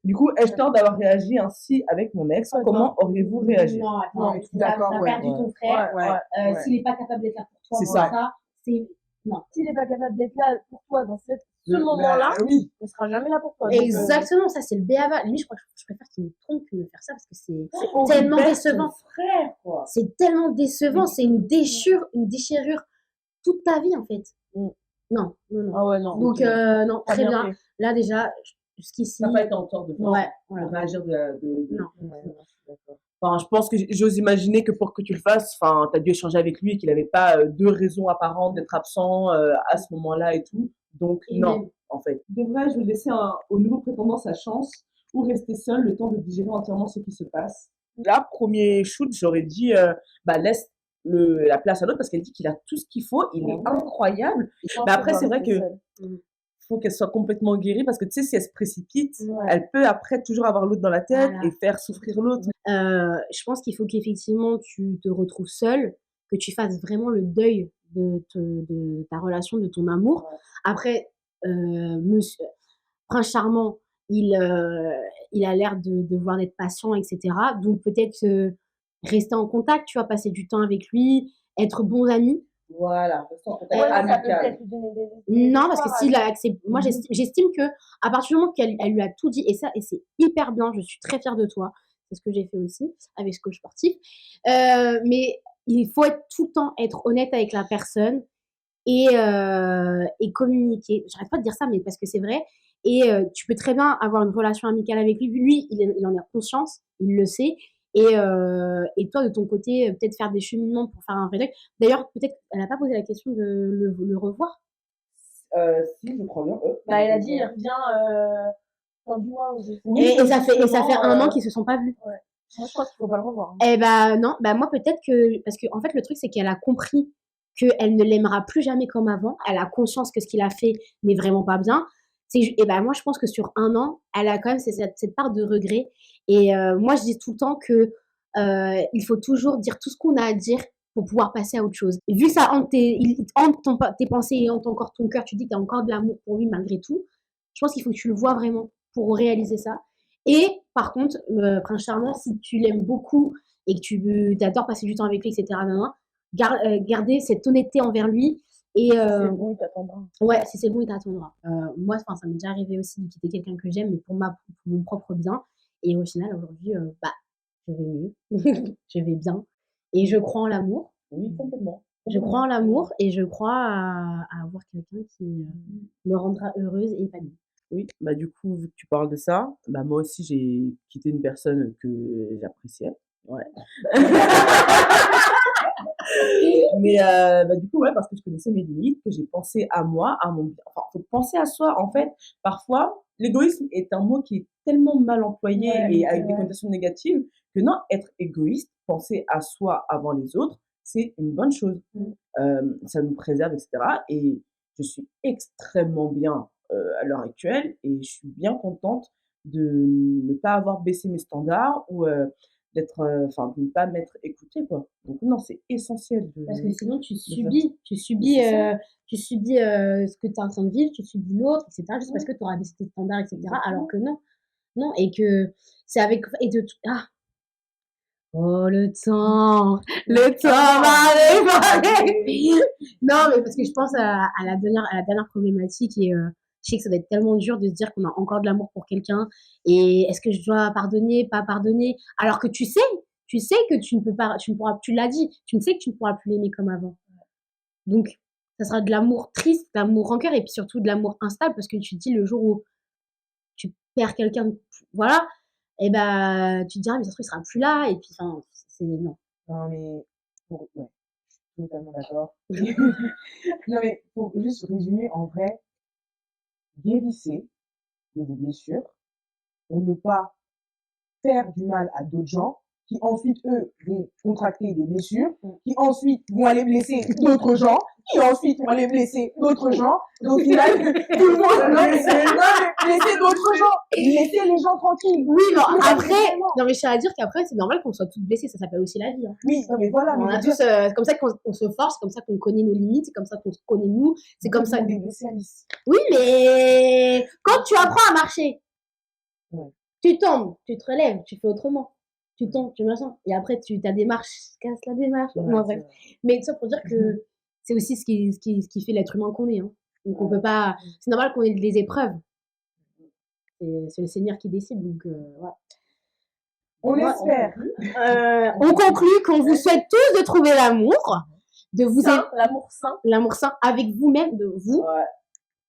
Du coup, ai-je tort d'avoir réagi ainsi avec mon ex? Comment auriez-vous réagi? Non, attends, je suis d'accord, t'as ouais. perdu ton frère. Ouais. S'il n'est pas capable d'être là pour toi, C'est pour ça. ça, c'est. Non. S'il n'est pas capable d'être là pour toi dans ce Bah, moment-là, oui. il ne sera jamais là pour toi. Donc, Exactement, ça c'est le béaba. Lui, je crois que je préfère qu'il me trompe que de faire ça parce que c'est horrible. tellement décevant. Frère, quoi. C'est tellement décevant, c'est une déchirure toute ta vie en fait. Non. Ah ouais, non. Donc, non, T'as très bien bien. fait. Là, déjà, jusqu'ici. Ça n'a pas été en tort de Ouais, de voilà. réagir Non. Enfin, je pense que j'ose imaginer que pour que tu le fasses, enfin, tu as dû échanger avec lui et qu'il n'avait pas deux raisons apparentes d'être absent à ce moment-là et tout. Donc, Et non, même- en fait. Devrais-je laisser au nouveau prétendant sa chance ou rester seul le temps de digérer entièrement ce qui se passe? Là, premier shoot, j'aurais dit, laisse la place à l'autre parce qu'elle dit qu'il a tout ce qu'il faut, il est incroyable. Mais après, c'est vrai que faut qu'elle soit complètement guérie parce que tu sais, si elle se précipite, elle peut après toujours avoir l'autre dans la tête Voilà. et faire souffrir l'autre. Je pense qu'il faut qu'effectivement tu te retrouves seule, que tu fasses vraiment le deuil de ta relation, de ton amour. Après, monsieur, Prince Charmant, il a l'air de devoir être patient, etc. Donc peut-être rester en contact, tu vois, passer du temps avec lui, être bons amis. Voilà, Ça peut peut-être lui donner des Non, parce que espoirs, s'il a accepté, moi j'estime que à partir du moment qu'elle lui a tout dit et c'est hyper bien, je suis très fière de toi. C'est ce que j'ai fait aussi avec ce coach sportif. Mais il faut tout le temps être honnête avec la personne et communiquer. J'arrête pas de dire ça, mais parce que c'est vrai. Et tu peux très bien avoir une relation amicale avec lui. Lui, il en a conscience, il le sait. Et toi, de ton côté, peut-être faire des cheminements pour faire un vrai deuil. D'ailleurs, peut-être elle n'a pas posé la question de le revoir. Si, je crois bien. Bah, elle a dit, il revient fin du mois. Et ça fait un an qu'ils se sont pas vus. Ouais. Moi, je pense qu'il faut pas le revoir. Eh bah non, bah moi peut-être que parce que en fait le truc c'est qu'elle a compris qu'elle ne l'aimera plus jamais comme avant. Elle a conscience que ce qu'il a fait n'est vraiment pas bien. Et ben moi je pense que sur un an, elle a quand même cette part de regret. Et moi je dis tout le temps que il faut toujours dire tout ce qu'on a à dire pour pouvoir passer à autre chose. Et vu que ça hante tes pensées et hante encore ton cœur, tu dis que tu as encore de l'amour pour lui malgré tout. Je pense qu'il faut que tu le vois vraiment pour réaliser ça. Et par contre, Prince Charmant, si tu l'aimes beaucoup et que tu adores passer du temps avec lui, etc., garder cette honnêteté envers lui. Et, si c'est bon, il t'attendra. Ouais, si c'est bon, il t'attendra. Moi, ça m'est déjà arrivé aussi de quitter quelqu'un que j'aime, mais pour mon propre bien. Et au final, aujourd'hui, je vais mieux. Je vais bien. Et je crois en l'amour. Oui, complètement. Je crois en l'amour et je crois à avoir quelqu'un qui me rendra heureuse et épanouie. Oui, bah du coup, vu que tu parles de ça, bah moi aussi j'ai quitté une personne que j'appréciais. Ouais. Mais du coup, ouais, parce que je connaissais mes limites, que j'ai pensé à moi, à mon bien. Enfin, faut penser à soi. En fait, parfois, l'égoïsme est un mot qui est tellement mal employé et avec des connotations négatives que non, être égoïste, penser à soi avant les autres, c'est une bonne chose. Ça nous préserve, etc. Et je suis extrêmement bien à l'heure actuelle et je suis bien contente de ne pas avoir baissé mes standards ou d'être, de ne pas m'être écoutée, quoi. Donc non, c'est essentiel de... Parce que sinon, tu subis ce que tu es en train de vivre, tu subis l'autre, etc. Juste parce que tu auras baissé tes standards, etc. Alors que non. Non, et que c'est avec... Oh, le temps va réparer. Non, mais parce que je pense à la dernière problématique et je sais que ça doit être tellement dur de se dire qu'on a encore de l'amour pour quelqu'un et est-ce que je dois pardonner, pas pardonner, alors que tu sais tu sais que tu l'as dit, tu ne sais que tu ne pourras plus l'aimer comme avant. Donc, ça sera de l'amour triste, de l'amour rancœur et puis surtout de l'amour instable parce que tu te dis le jour où tu perds quelqu'un, voilà, et ben tu te diras mais ça se trouve il sera plus là et puis enfin c'est non. Non, mais ouais, je suis totalement d'accord. Non, mais pour juste résumer, en vrai, guérissez de vos blessures pour ne pas faire du mal à d'autres gens qui ensuite, eux, vont contracter des blessures, qui ensuite vont aller blesser d'autres gens, qui ensuite vont aller blesser d'autres gens. Donc, au final, tout le monde blesser d'autres gens. Laissez les gens tranquilles. Oui, non, Mais après, vraiment. non mais je tiens à dire qu'après c'est normal qu'on soit toutes blessées, ça s'appelle aussi la vie. Hein. Oui, non, mais voilà. On mais a je veux tous, c'est comme ça qu'on se force, c'est comme ça qu'on connaît nos limites, c'est comme ça qu'on se connaît nous, c'est dire, comme ça. on est blessé à Alice. Oui, mais quand tu apprends à marcher, Ouais. tu tombes, tu te relèves, tu fais autrement. Tu tombes, tu machin. Et après, ta démarche, casse la démarche. Ouais, Non, c'est bref. vrai. Mais ça pour dire que c'est aussi ce qui fait l'être humain qu'on est. Hein. Donc on peut pas. C'est normal qu'on ait des épreuves. C'est le Seigneur qui décide. Donc voilà. On espère. On conclut qu'on vous souhaite tous de trouver l'amour, de vous aimer, l'amour sain avec vous-même, de vous. Ouais.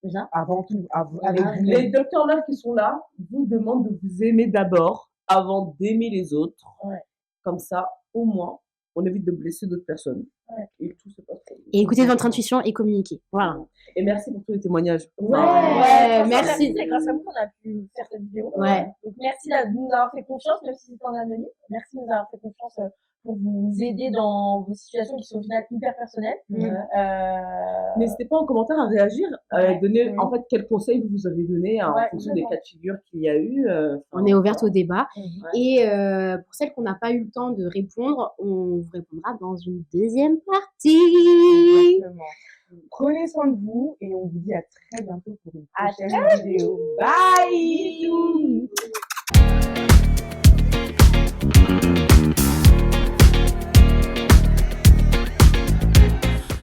Déjà. Avant tout, avec vous. Les docteurs Love qui sont là vous demandent de vous aimer d'abord avant d'aimer les autres. Ouais. Comme ça, au moins, on évite de blesser d'autres personnes. Ouais. Et tout se passe bien. Et écoutez votre intuition et communiquez. Voilà. Et merci pour tous les témoignages. Ouais, merci. C'est grâce à vous qu'on a pu faire cette vidéo. Ouais. Donc merci de nous avoir fait confiance, même si c'est en anonyme. Merci de nous avoir fait confiance pour vous aider dans vos situations qui sont au final hyper personnelles. N'hésitez pas en commentaire à réagir, donner en fait quels conseils vous vous avez donné en fonction des cas de figure qu'il y a eu. On est ouverte au débat. Ouais. Et pour celles qu'on n'a pas eu le temps de répondre, on vous répondra dans une deuxième partie. Exactement. Prenez soin de vous et on vous dit à très bientôt pour une À prochaine très vidéo. Bye!